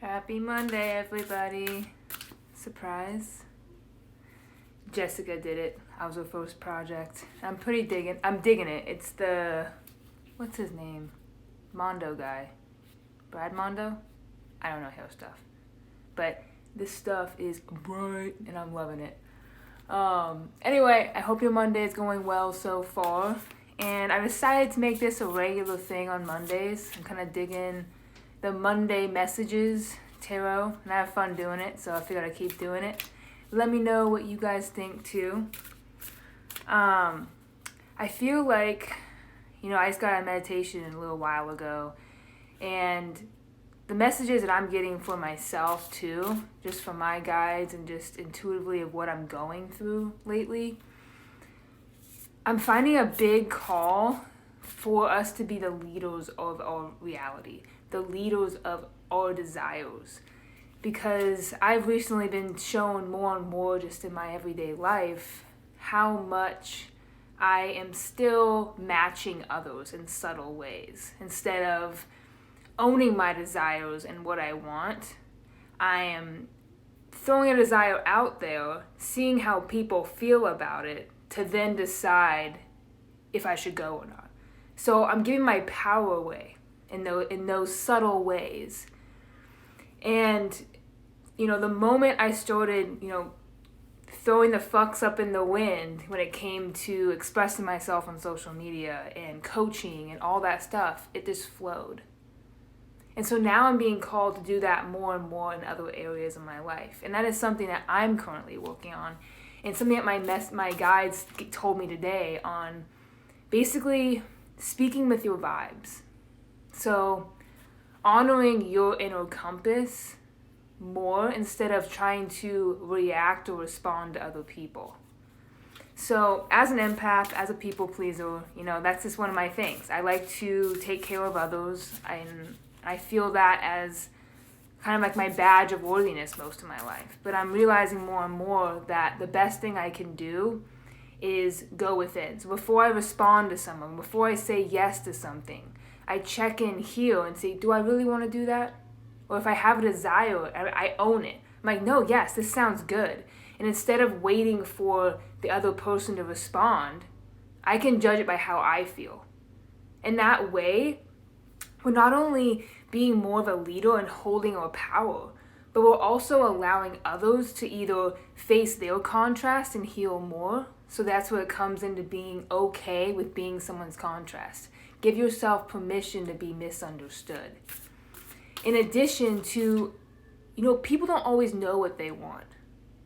Happy Monday, everybody. Surprise. Jessica did it. I was her first project. I'm digging it. It's what's his name? Mondo guy. Brad Mondo? I don't know hair stuff. But this stuff is bright and I'm loving it. Anyway, I hope your Monday is going well so far. And I decided to make this a regular thing on Mondays. I'm kind of digging the Monday messages tarot, and I have fun doing it, so I figured I'd keep doing it. Let me know what you guys think too. I feel like, I just got a meditation a little while ago, and the messages that I'm getting for myself too, just from my guides and just intuitively of what I'm going through lately, I'm finding a big call for us to be the leaders of our reality, the leaders of our desires. Because I've recently been shown more and more just in my everyday life how much I am still matching others in subtle ways. Instead of owning my desires and what I want, I am throwing a desire out there, seeing how people feel about it, to then decide if I should go or not. So I'm giving my power away in those subtle ways. And, the moment I started, throwing the fucks up in the wind when it came to expressing myself on social media and coaching and all that stuff, it just flowed. And so now I'm being called to do that more and more in other areas of my life. And that is something that I'm currently working on. And something that my guides told me today on basically speaking with your vibes. So honoring your inner compass more instead of trying to react or respond to other people. So as an empath, as a people pleaser, that's just one of my things. I like to take care of others. I feel that as kind of like my badge of worthiness most of my life. But I'm realizing more and more that the best thing I can do is go within. So before I respond to someone, before I say yes to something, I check in here and say, do I really want to do that? Or if I have a desire, I own it. I'm like, no, yes, this sounds good. And instead of waiting for the other person to respond, I can judge it by how I feel. And that way, we're not only being more of a leader and holding our power, but we're also allowing others to either face their contrast and heal more. So that's where it comes into being okay with being someone's contrast. Give yourself permission to be misunderstood. In addition to, people don't always know what they want.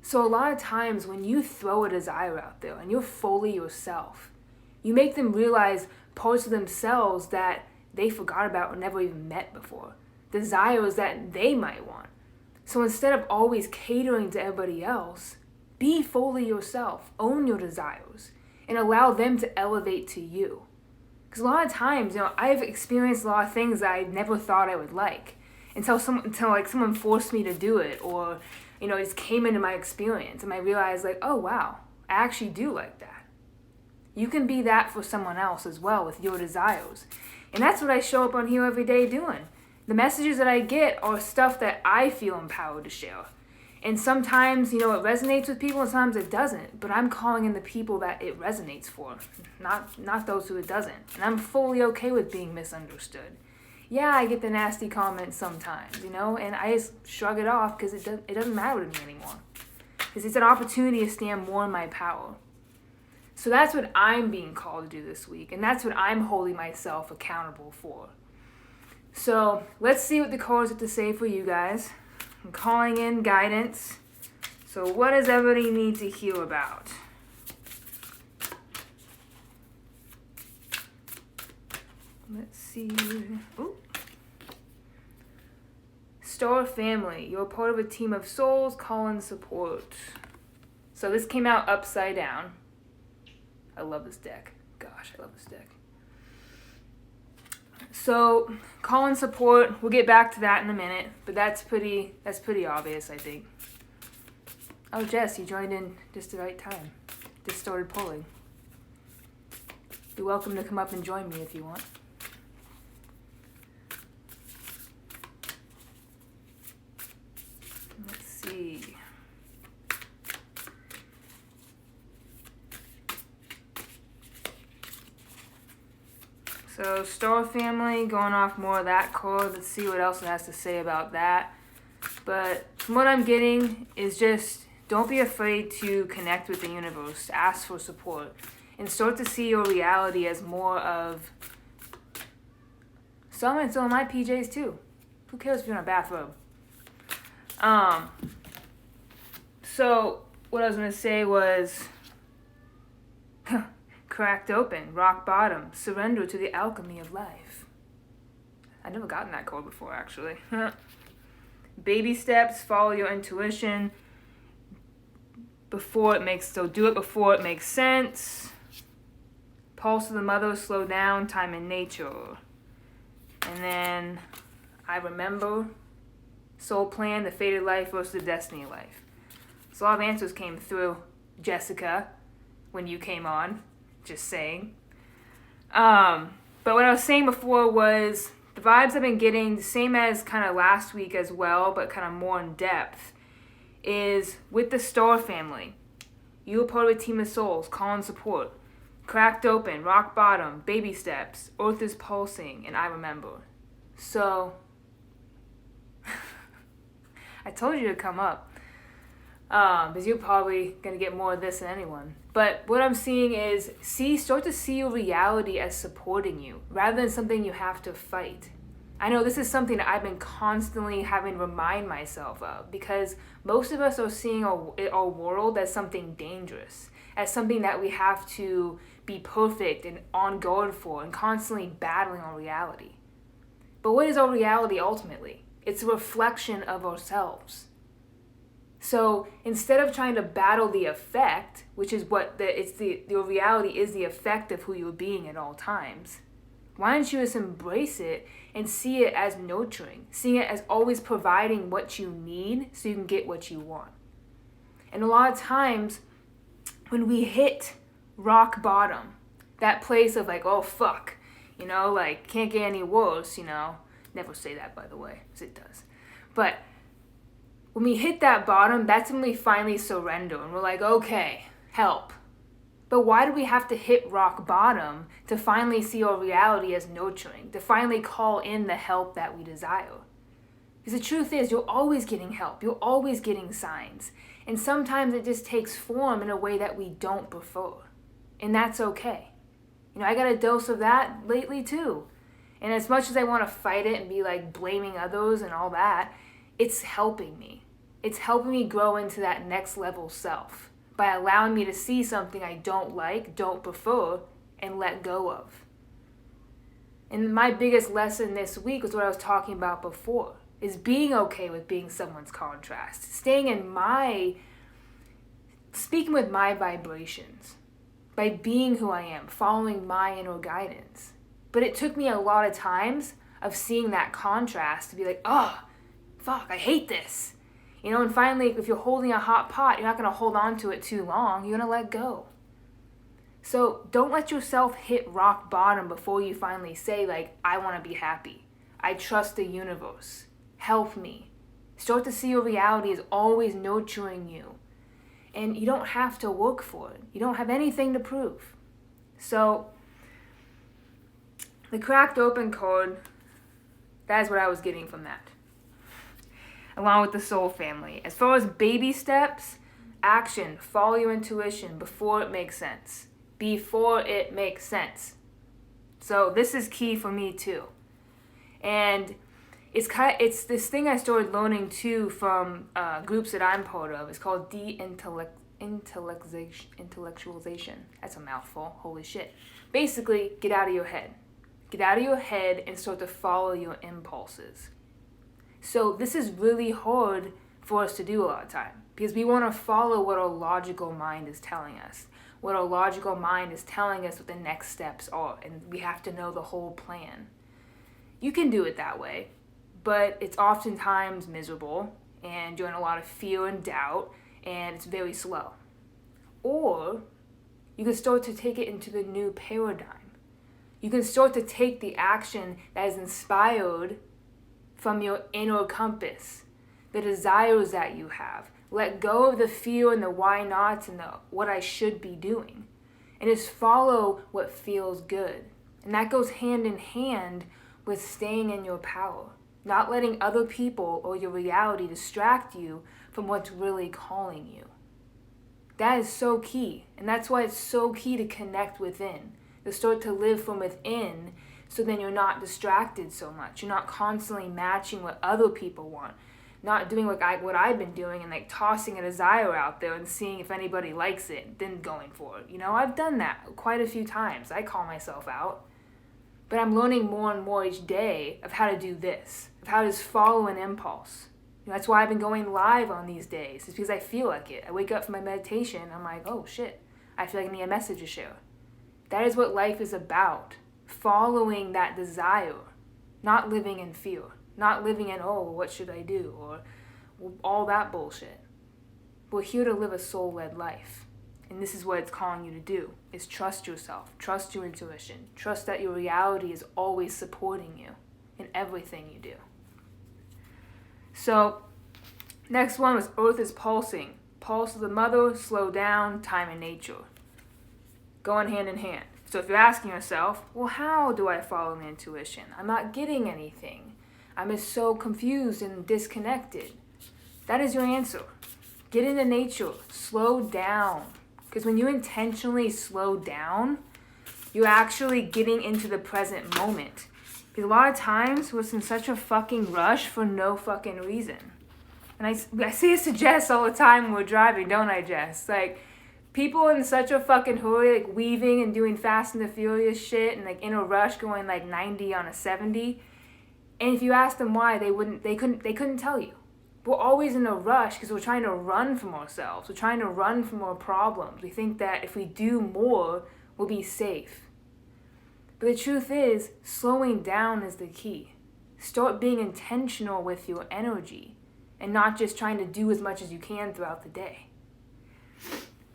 So a lot of times when you throw a desire out there and you're fully yourself, you make them realize parts of themselves that they forgot about or never even met before. Desires that they might want. So instead of always catering to everybody else, be fully yourself, own your desires, and allow them to elevate to you. Because a lot of times, I've experienced a lot of things that I never thought I would like until someone forced me to do it, or it just came into my experience, and I realized oh wow, I actually do like that. You can be that for someone else as well with your desires, and that's what I show up on here every day doing. The messages that I get are stuff that I feel empowered to share. And sometimes, it resonates with people and sometimes it doesn't. But I'm calling in the people that it resonates for, not those who it doesn't. And I'm fully okay with being misunderstood. Yeah, I get the nasty comments sometimes, and I just shrug it off because it doesn't matter to me anymore. Because it's an opportunity to stand more in my power. So that's what I'm being called to do this week. And that's what I'm holding myself accountable for. So let's see what the cards have to say for you guys. I'm calling in guidance. So what does everybody need to hear about? Let's see. Ooh. Star family. You're part of a team of souls. Call in support. So this came out upside down. I love this deck. Gosh, I love this deck. So, call in support. We'll get back to that in a minute, but that's pretty obvious, I think. Oh, Jess, you joined in just the right time. Just started pulling. You're welcome to come up and join me if you want. So Star Family, going off more of that card. Let's see what else it has to say about that. But from what I'm getting is just don't be afraid to connect with the universe, ask for support, and start to see your reality as more of summer. It's on my PJs too. Who cares if you're in a bathrobe? So what I was gonna say was cracked open, rock bottom, surrender to the alchemy of life. I've never gotten that card before, actually. Baby steps, follow your intuition do it before it makes sense. Pulse of the mother, slow down, time in nature. And then I remember, soul plan, the fated life versus the destiny life. So a lot of answers came through, Jessica, when you came on, just saying. But what I was saying before was the vibes I've been getting, the same as kind of last week as well, but kind of more in depth, is with the Star Family. You are part of a team of souls, call and support. Cracked open, rock bottom, baby steps, earth is pulsing, and I remember. So, I told you to come up. Because you're probably going to get more of this than anyone. But what I'm seeing is, start to see your reality as supporting you, rather than something you have to fight. I know this is something that I've been constantly having to remind myself of, because most of us are seeing our world as something dangerous, as something that we have to be perfect and on guard for, and constantly battling our reality. But what is our reality ultimately? It's a reflection of ourselves. So instead of trying to battle the effect, which is your reality is the effect of who you're being at all times, why don't you just embrace it and see it as nurturing, seeing it as always providing what you need so you can get what you want. And a lot of times when we hit rock bottom, that place of like, oh fuck, like can't get any worse, never say that by the way, because it does. But when we hit that bottom, that's when we finally surrender and we're like, okay, help. But why do we have to hit rock bottom to finally see our reality as nurturing, to finally call in the help that we desire? Because the truth is, you're always getting help. You're always getting signs. And sometimes it just takes form in a way that we don't prefer. And that's okay. I got a dose of that lately too. And as much as I want to fight it and be like blaming others and all that, it's helping me. It's helping me grow into that next level self by allowing me to see something I don't like, don't prefer, and let go of. And my biggest lesson this week was what I was talking about before, is being okay with being someone's contrast, speaking with my vibrations, by being who I am, following my inner guidance. But it took me a lot of times of seeing that contrast to be like, oh, fuck, I hate this. And finally, if you're holding a hot pot, you're not going to hold on to it too long. You're going to let go. So don't let yourself hit rock bottom before you finally say, like, I want to be happy. I trust the universe. Help me. Start to see your reality as always nurturing you. And you don't have to work for it. You don't have anything to prove. So the cracked open card, that is what I was getting from that. Along with the Soul Family. As far as baby steps, action, follow your intuition before it makes sense. Before it makes sense. So this is key for me too. And it's this thing I started learning too from groups that I'm part of. It's called de-intellectualization. That's a mouthful. Holy shit. Basically, get out of your head. Get out of your head and start to follow your impulses. So this is really hard for us to do a lot of time because we want to follow what our logical mind is telling us. What our logical mind is telling us what the next steps are, and we have to know the whole plan. You can do it that way, but it's oftentimes miserable and you're in a lot of fear and doubt, and it's very slow. Or you can start to take it into the new paradigm. You can start to take the action that is inspired from your inner compass, the desires that you have. Let go of the fear and the why nots and the what I should be doing. And just follow what feels good. And that goes hand in hand with staying in your power, not letting other people or your reality distract you from what's really calling you. That is so key. And that's why it's so key to connect within, to start to live from within, so then you're not distracted so much. You're not constantly matching what other people want, not doing what I've been doing and like tossing a desire out there and seeing if anybody likes it, then going for it. I've done that quite a few times. I call myself out. But I'm learning more and more each day of how to do this, of how to just follow an impulse. That's why I've been going live on these days. It's because I feel like it. I wake up from my meditation, I'm like, oh shit, I feel like I need a message to share. That is what life is about. Following that desire, not living in fear, not living in, oh, what should I do, or all that bullshit. We're here to live a soul-led life. And this is what it's calling you to do, is trust yourself, trust your intuition, trust that your reality is always supporting you in everything you do. So, next one was Earth is pulsing. Pulse of the mother, slow down, time and nature. Going hand in hand. So if you're asking yourself, well, how do I follow my intuition? I'm not getting anything. I'm just so confused and disconnected. That is your answer. Get into nature. Slow down. Because when you intentionally slow down, you're actually getting into the present moment. Because a lot of times we're in such a fucking rush for no fucking reason. And I say this to Jess all the time when we're driving, don't I, Jess? Like, people in such a fucking hurry, like weaving and doing Fast and the Furious shit and like in a rush going like 90 on a 70. And if you ask them why, they couldn't tell you. We're always in a rush because we're trying to run from ourselves. We're trying to run from our problems. We think that if we do more, we'll be safe. But the truth is, slowing down is the key. Start being intentional with your energy and not just trying to do as much as you can throughout the day.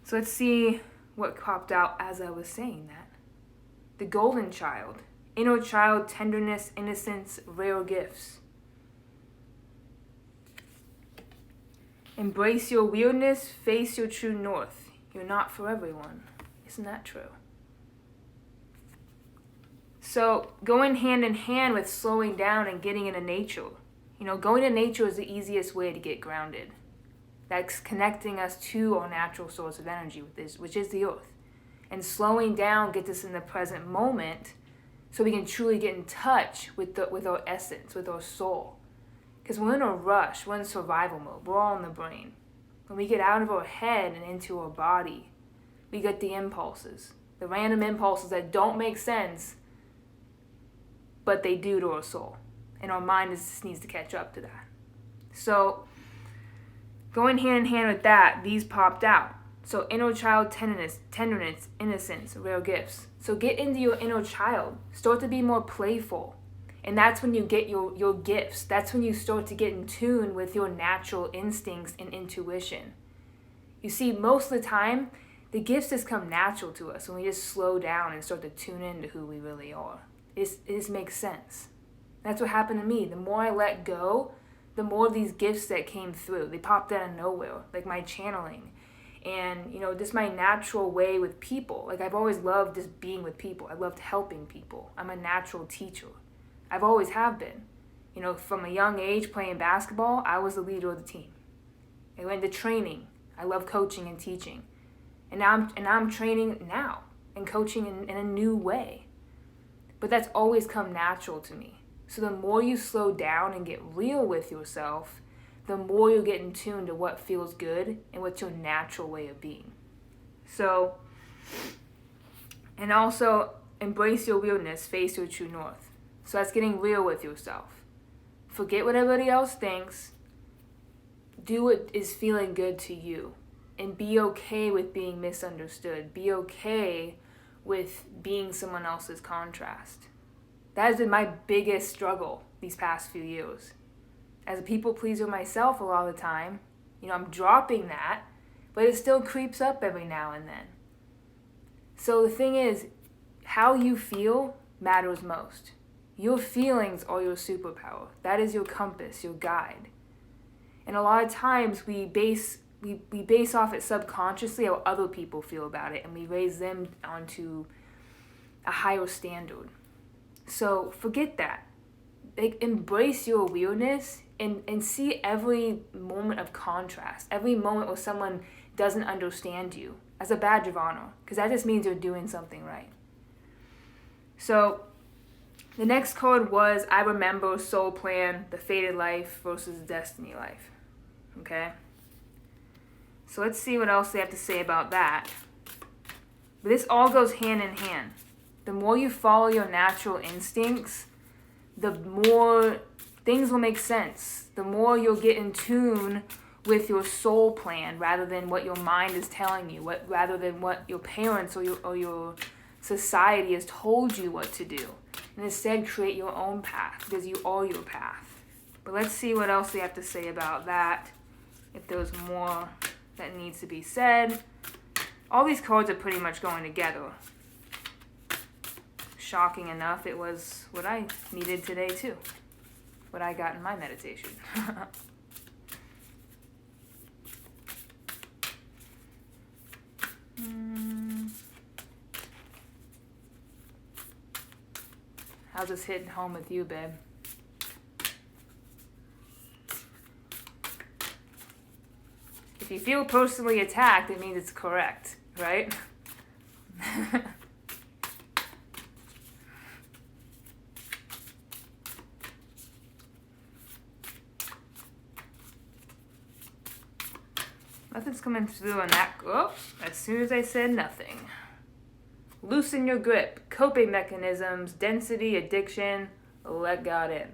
So let's see what popped out as I was saying that. The golden child. Inner child, tenderness, innocence, rare gifts. Embrace your weirdness, face your true north. You're not for everyone. Isn't that true? So going hand in hand with slowing down and getting into nature. Going to nature is the easiest way to get grounded. That's connecting us to our natural source of energy, which is the earth. And slowing down gets us in the present moment so we can truly get in touch with our essence, with our soul. Because we're in a rush, we're in survival mode, we're all in the brain. When we get out of our head and into our body, we get the impulses, the random impulses that don't make sense, but they do to our soul. And our mind just needs to catch up to that. So, going hand in hand with that, these popped out. So inner child tenderness, innocence, rare gifts. So get into your inner child. Start to be more playful. And that's when you get your gifts. That's when you start to get in tune with your natural instincts and intuition. You see, most of the time, the gifts just come natural to us when we just slow down and start to tune into who we really are. It just makes sense. That's what happened to me. The more I let go, the more of these gifts that came through. They popped out of nowhere, like my channeling. And, just my natural way with people. Like, I've always loved just being with people. I loved helping people. I'm a natural teacher. I've always have been. From a young age playing basketball, I was the leader of the team. I went to training. I love coaching and teaching. And now I'm training now and coaching in a new way. But that's always come natural to me. So the more you slow down and get real with yourself, the more you get in tune to what feels good and what's your natural way of being. So, and also embrace your weirdness, face your true north. So that's getting real with yourself. Forget what everybody else thinks. Do what is feeling good to you. And be okay with being misunderstood. Be okay with being someone else's contrast. That has been my biggest struggle these past few years. As a people pleaser myself a lot of the time, I'm dropping that, but it still creeps up every now and then. So the thing is, how you feel matters most. Your feelings are your superpower. That is your compass, your guide. And a lot of times we base off it subconsciously how other people feel about it, and we raise them onto a higher standard. So forget that. Like, embrace your weirdness and see every moment of contrast, every moment where someone doesn't understand you as a badge of honor, because that just means you're doing something right. So the next card was I Remember, Soul Plan, the Fated Life versus Destiny Life. Okay? So let's see what else they have to say about that. But this all goes hand in hand. The more you follow your natural instincts, the more things will make sense. The more you'll get in tune with your soul plan rather than what your mind is telling you, rather than what your parents or your society has told you what to do. And instead create your own path, because you are your path. But let's see what else they have to say about that, if there's more that needs to be said. All these cards are pretty much going together. Shocking enough, it was what I needed today too. What I got in my meditation. How's this hitting home with you, babe? If you feel personally attacked, it means it's correct, right? Nothing's coming through on that. Oh, as soon as I said nothing. Loosen your grip. Coping mechanisms. Density. Addiction. Let God in.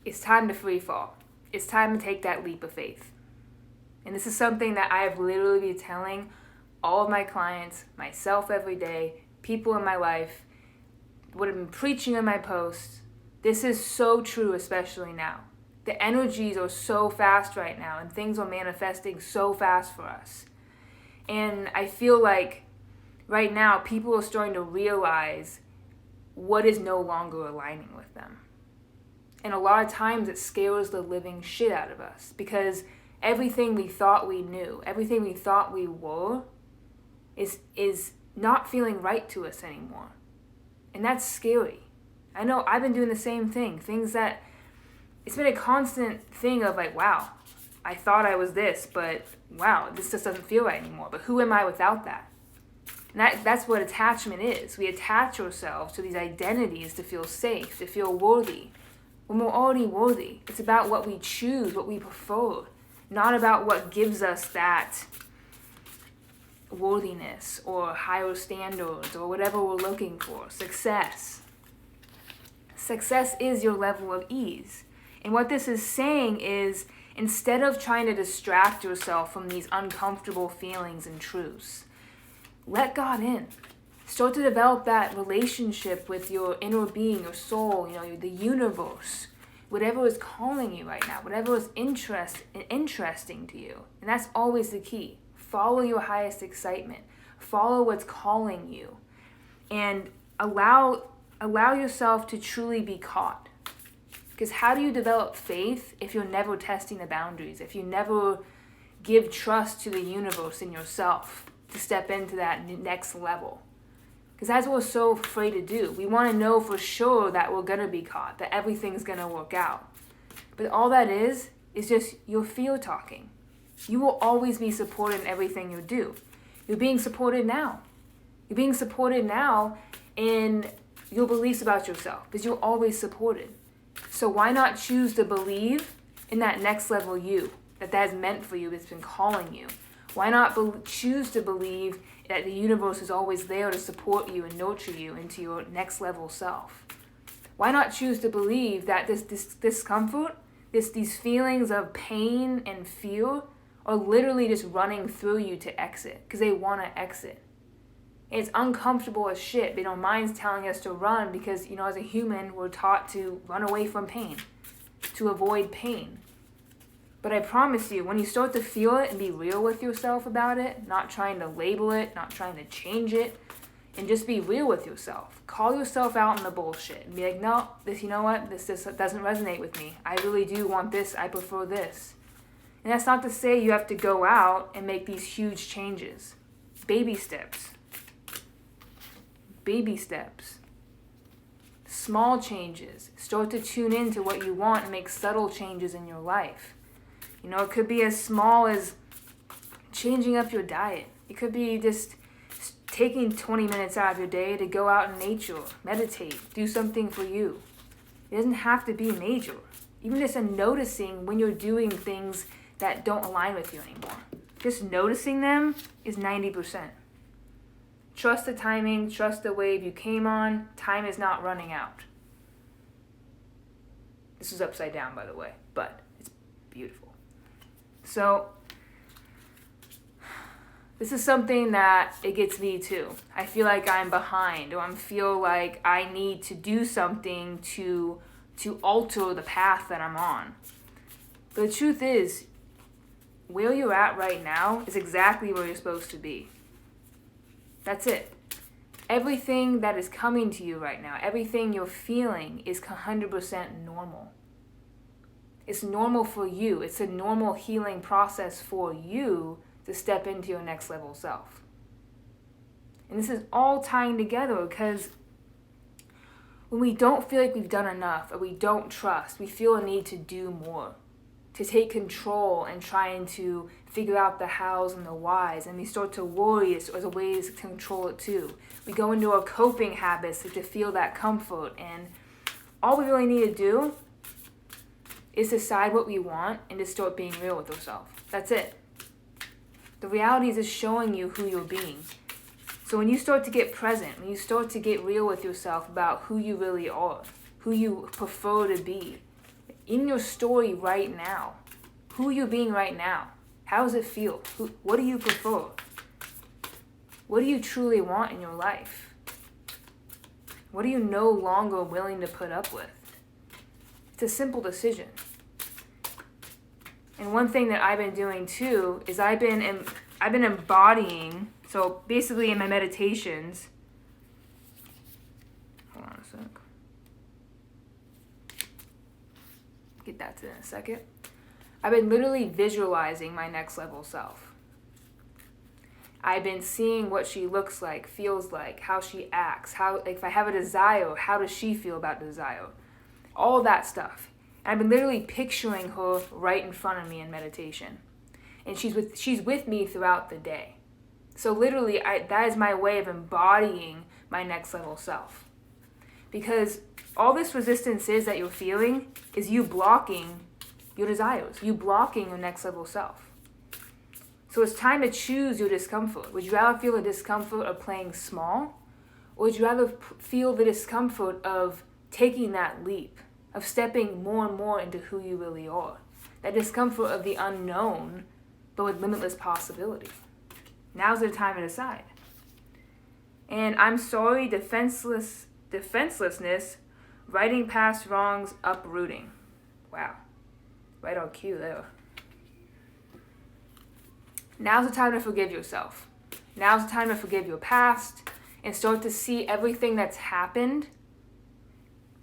It's time to free fall. It's time to take that leap of faith. And this is something that I have literally been telling all of my clients, myself every day, people in my life, what I've been preaching in my posts. This is so true, especially now. The energies are so fast right now, and things are manifesting so fast for us. And I feel like right now people are starting to realize what is no longer aligning with them. And a lot of times it scares the living shit out of us, because everything we thought we knew, everything we thought we were, is not feeling right to us anymore. And that's scary. I know I've been doing the same thing. Things that, it's been a constant thing of like, wow, I thought I was this, but wow, this just doesn't feel right anymore. But who am I without that? And that's what attachment is. We attach ourselves to these identities to feel safe, to feel worthy. When we're already worthy, it's about what we choose, what we prefer, not about what gives us that worthiness or higher standards or whatever we're looking for. Success. Success is your level of ease. And what this is saying is, instead of trying to distract yourself from these uncomfortable feelings and truths, let God in. Start to develop that relationship with your inner being, your soul, the universe, whatever is calling you right now, whatever is interesting to you. And that's always the key. Follow your highest excitement. Follow what's calling you. And allow yourself to truly be caught. Because how do you develop faith if you're never testing the boundaries, if you never give trust to the universe and yourself to step into that next level? Because that's what we're so afraid to do. We want to know for sure that we're going to be caught, that everything's going to work out. But all that is just your fear talking. You will always be supported in everything you do. You're being supported now. You're being supported now in your beliefs about yourself, because you're always supported. So why not choose to believe in that next level you, that is meant for you, that's been calling you? Why not choose to believe that the universe is always there to support you and nurture you into your next level self? Why not choose to believe that this discomfort, these feelings of pain and fear are literally just running through you to exit, because they want to exit. It's uncomfortable as shit, but our mind's telling us to run because, as a human, we're taught to run away from pain, to avoid pain. But I promise you, when you start to feel it and be real with yourself about it, not trying to label it, not trying to change it, and just be real with yourself. Call yourself out on the bullshit and be like, no, this doesn't resonate with me. I really do want this. I prefer this. And that's not to say you have to go out and make these huge changes. Baby steps. Baby steps. Small changes. Start to tune into what you want and make subtle changes in your life. You know, it could be as small as changing up your diet. It could be just taking 20 minutes out of your day to go out in nature, meditate, do something for you. It doesn't have to be major. Even just noticing when you're doing things that don't align with you anymore. Just noticing them is 90%. Trust the timing, trust the wave you came on. Time is not running out. This is upside down, by the way, but it's beautiful. So, this is something that it gets me too. I feel like I'm behind, or I feel like I need to do something to alter the path that I'm on. But the truth is, where you're at right now is exactly where you're supposed to be. That's it. Everything that is coming to you right now, everything you're feeling is 100% normal. It's normal for you. It's a normal healing process for you to step into your next level self. And this is all tying together because when we don't feel like we've done enough or we don't trust, we feel a need to do more, to take control and trying to figure out the hows and the whys, and we start to worry as a ways to control it too. We go into our coping habits to feel that comfort, and all we really need to do is decide what we want and to start being real with ourselves. That's it. The reality is just showing you who you're being. So when you start to get present, when you start to get real with yourself about who you really are, who you prefer to be, in your story right now, who are you being right now? How does it feel? What do you prefer? What do you truly want in your life? What are you no longer willing to put up with? It's a simple decision. And one thing that I've been doing too is I've been embodying, so basically in my meditations, hold on a sec. Get that to in a second. I've been literally visualizing my next level self. I've been seeing what she looks like, feels like, how she acts, how, like, if I have a desire, how does she feel about desire? All that stuff. And I've been literally picturing her right in front of me in meditation. And she's with me throughout the day. So literally, that is my way of embodying my next level self. Because all this resistance is that you're feeling is you blocking your desires, you blocking your next level self. So it's time to choose your discomfort. Would you rather feel the discomfort of playing small? Or would you rather feel the discomfort of taking that leap, of stepping more and more into who you really are? That discomfort of the unknown, but with limitless possibility. Now's the time to decide. And I'm sorry, defenselessness, writing past wrongs, uprooting. Wow. Right on cue there. Now's the time to forgive yourself. Now's the time to forgive your past and start to see everything that's happened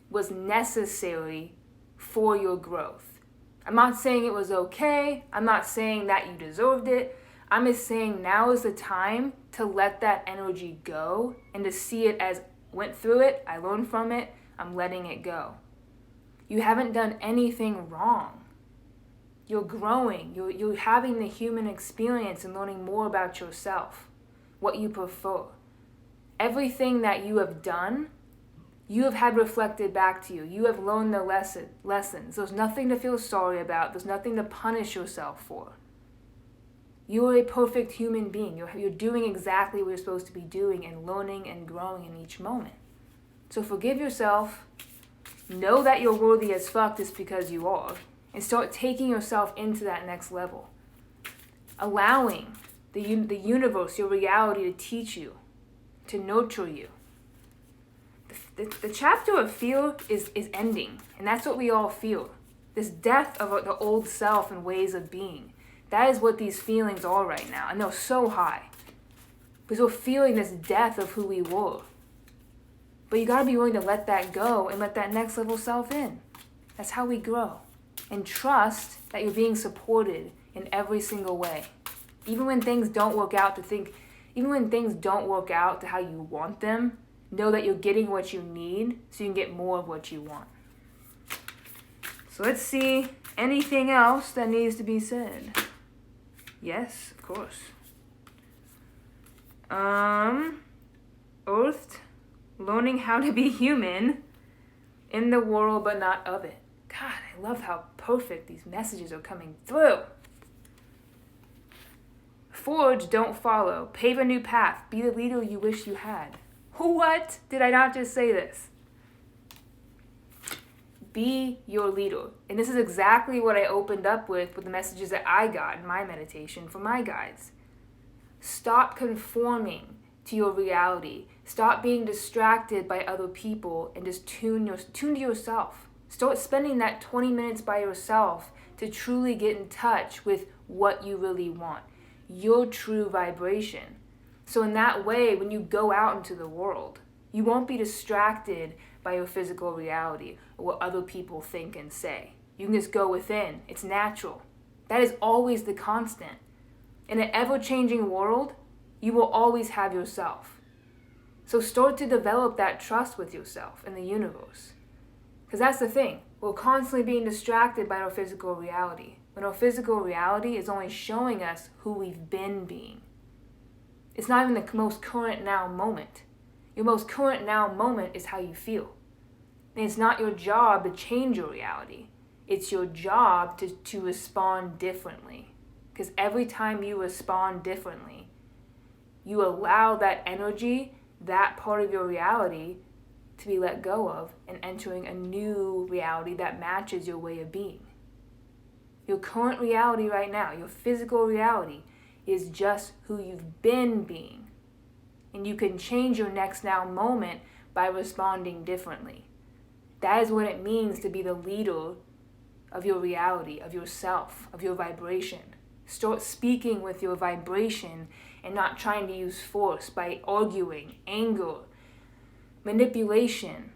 was necessary for your growth. I'm not saying it was okay. I'm not saying that you deserved it. I'm just saying now is the time to let that energy go and to see it as went through it, I learned from it, I'm letting it go. You haven't done anything wrong. You're growing. You're having the human experience and learning more about yourself, what you prefer. Everything that you have done, you have had reflected back to you. You have learned the lessons. There's nothing to feel sorry about. There's nothing to punish yourself for. You are a perfect human being. You're doing exactly what you're supposed to be doing and learning and growing in each moment. So forgive yourself. Know that you're worthy as fuck just because you are. And start taking yourself into that next level. Allowing the universe, your reality to teach you, to nurture you. The chapter of fear is ending. And that's what we all feel. This death of the old self and ways of being. That is what these feelings are right now. And they're so high. Because we're feeling this death of who we were. But you gotta be willing to let that go and let that next level self in. That's how we grow. And trust that you're being supported in every single way. Even when things don't work out, to think Even when things don't work out to how you want them, know that you're getting what you need so you can get more of what you want. So let's see, anything else that needs to be said? Yes, of course. Earthed, learning how to be human in the world but not of it. God, I love how perfect these messages are coming through. Forge, don't follow. Pave a new path. Be the leader you wish you had. What? Did I not just say this? Be your leader. And this is exactly what I opened up with the messages that I got in my meditation for my guides. Stop conforming to your reality. Stop being distracted by other people and just tune to yourself. Start spending that 20 minutes by yourself to truly get in touch with what you really want, your true vibration. So in that way, when you go out into the world, you won't be distracted by your physical reality or what other people think and say. You can just go within. It's natural. That is always the constant. In an ever-changing world, you will always have yourself. So start to develop that trust with yourself and the universe. Because that's the thing. We're constantly being distracted by our physical reality, when our physical reality is only showing us who we've been being. It's not even the most current now moment. Your most current now moment is how you feel. And it's not your job to change your reality. It's your job to respond differently. Because every time you respond differently, you allow that energy, that part of your reality, to be let go of and entering a new reality that matches your way of being. Your current reality right now, your physical reality, is just who you've been being. And you can change your next now moment by responding differently. That is what it means to be the leader of your reality, of yourself, of your vibration. Start speaking with your vibration and not trying to use force by arguing, anger, manipulation,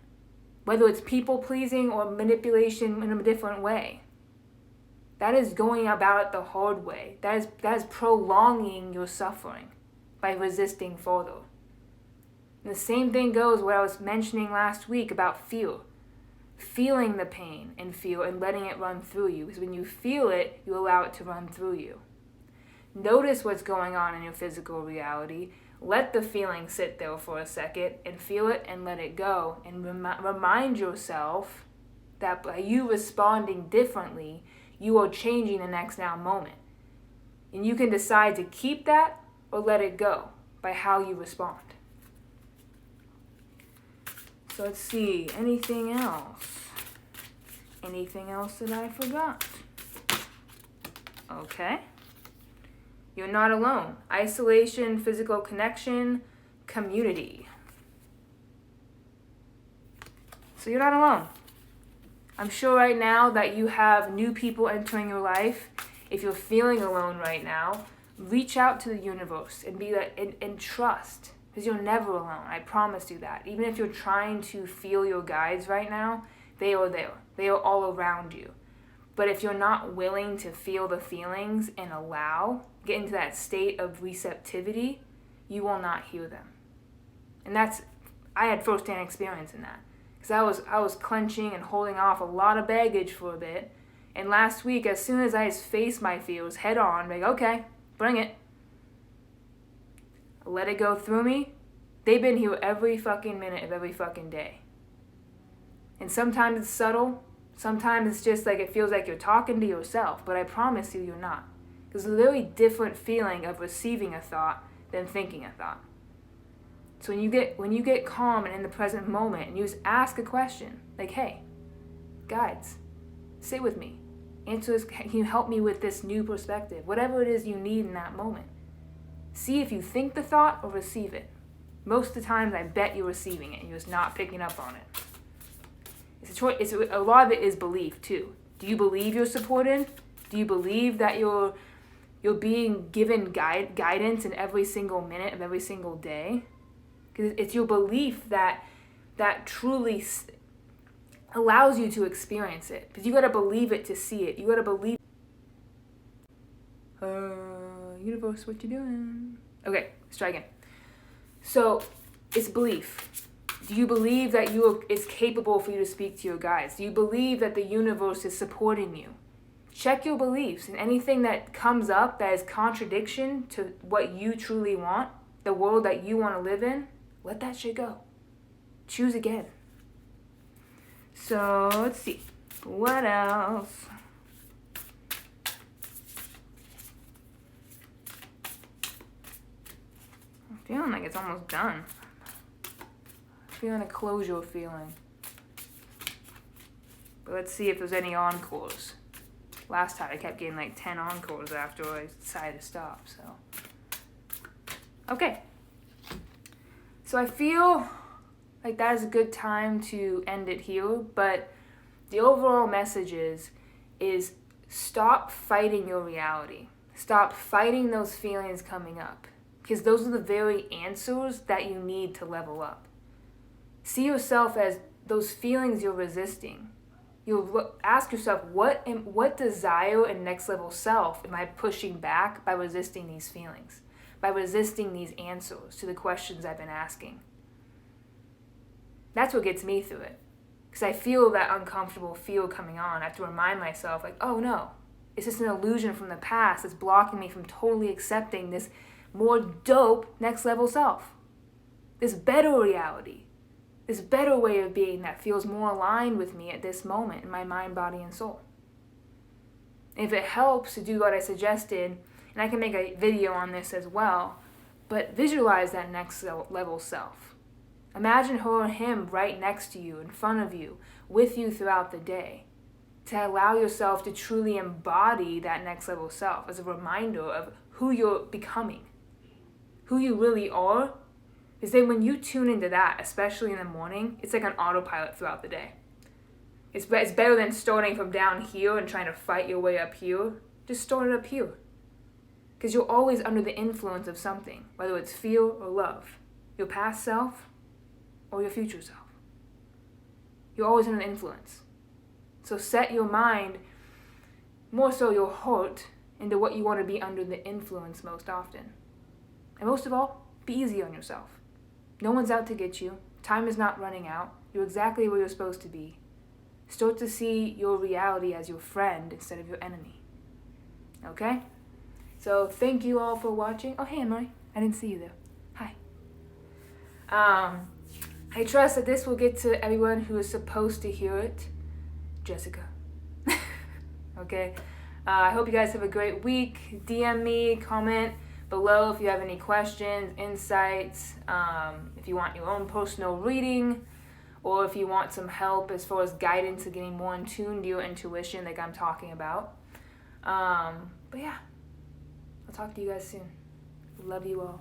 whether it's people pleasing or manipulation in a different way. That is going about it the hard way. That is prolonging your suffering by resisting further. And the same thing goes what I was mentioning last week about fear. Feeling the pain and fear and letting it run through you. Because when you feel it, you allow it to run through you. Notice what's going on in your physical reality. Let the feeling sit there for a second and feel it and let it go. And remind yourself that by you responding differently, you are changing the next now moment. And you can decide to keep that or let it go by how you respond. So let's see, anything else? Anything else that I forgot? Okay. You're not alone. Isolation, physical connection, community. So you're not alone. I'm sure right now that you have new people entering your life. If you're feeling alone right now, reach out to the universe and be that and trust. Because you're never alone. I promise you that. Even if you're trying to feel your guides right now, they are there. They are all around you. But if you're not willing to feel the feelings and get into that state of receptivity, you will not hear them. And I had firsthand experience in that. Because I was clenching and holding off a lot of baggage for a bit. And last week, as soon as I just faced my fears head on, like, okay, bring it. Let it go through me. They've been here every fucking minute of every fucking day. And sometimes it's subtle. Sometimes it's just like it feels like you're talking to yourself. But I promise you, you're not. There's a very different feeling of receiving a thought than thinking a thought. So when you get calm and in the present moment and you just ask a question, like, hey, guides, sit with me. Answer this, can you help me with this new perspective? Whatever it is you need in that moment. See if you think the thought or receive it. Most of the times, I bet you're receiving it. You're just not picking up on it. It's a choice. A lot of it is belief too. Do you believe you're supported? Do you believe that you're being given guidance in every single minute of every single day? Because it's your belief that truly allows you to experience it. Because you got to believe it to see it. You got to believe. Universe, what you doing? Okay, let's try again. So, it's belief. Do you believe that it's capable for you to speak to your guides? Do you believe that the universe is supporting you? Check your beliefs, and anything that comes up that is contradiction to what you truly want, the world that you want to live in, let that shit go. Choose again. So, let's see. What else? I'm feeling like it's almost done. I'm feeling a closure feeling. But let's see if there's any encores. Last time I kept getting like 10 encores after I decided to stop, so. Okay. So I feel like that is a good time to end it here, but the overall message is stop fighting your reality. Stop fighting those feelings coming up, because those are the very answers that you need to level up. See yourself as those feelings you're resisting. You'll ask yourself, what desire and next level self am I pushing back by resisting these feelings, by resisting these answers to the questions I've been asking? That's what gets me through it. Because I feel that uncomfortable feel coming on. I have to remind myself, like, oh no, it's just an illusion from the past that's blocking me from totally accepting this more dope next level self. This better reality. This better way of being that feels more aligned with me at this moment in my mind, body, and soul. And if it helps to do what I suggested, and I can make a video on this as well, but visualize that next level self. Imagine her or him right next to you, in front of you, with you throughout the day, to allow yourself to truly embody that next level self as a reminder of who you're becoming, who you really are. Is that when you tune into that, especially in the morning, it's like an autopilot throughout the day. It's better than starting from down here and trying to fight your way up here. Just start it up here. Because you're always under the influence of something, whether it's fear or love. Your past self or your future self. You're always under the influence. So set your mind, more so your heart, into what you want to be under the influence most often. And most of all, be easy on yourself. No one's out to get you. Time is not running out. You're exactly where you're supposed to be. Start to see your reality as your friend instead of your enemy. Okay? So thank you all for watching. Oh, hey, Anne-Marie. I didn't see you there. Hi. I trust that this will get to everyone who is supposed to hear it. Jessica. Okay? I hope you guys have a great week. DM me, comment below if you have any questions, insights, if you want your own personal reading, or if you want some help as far as guidance to getting more in tune to your intuition like I'm talking about. But yeah, I'll talk to you guys soon. Love you all.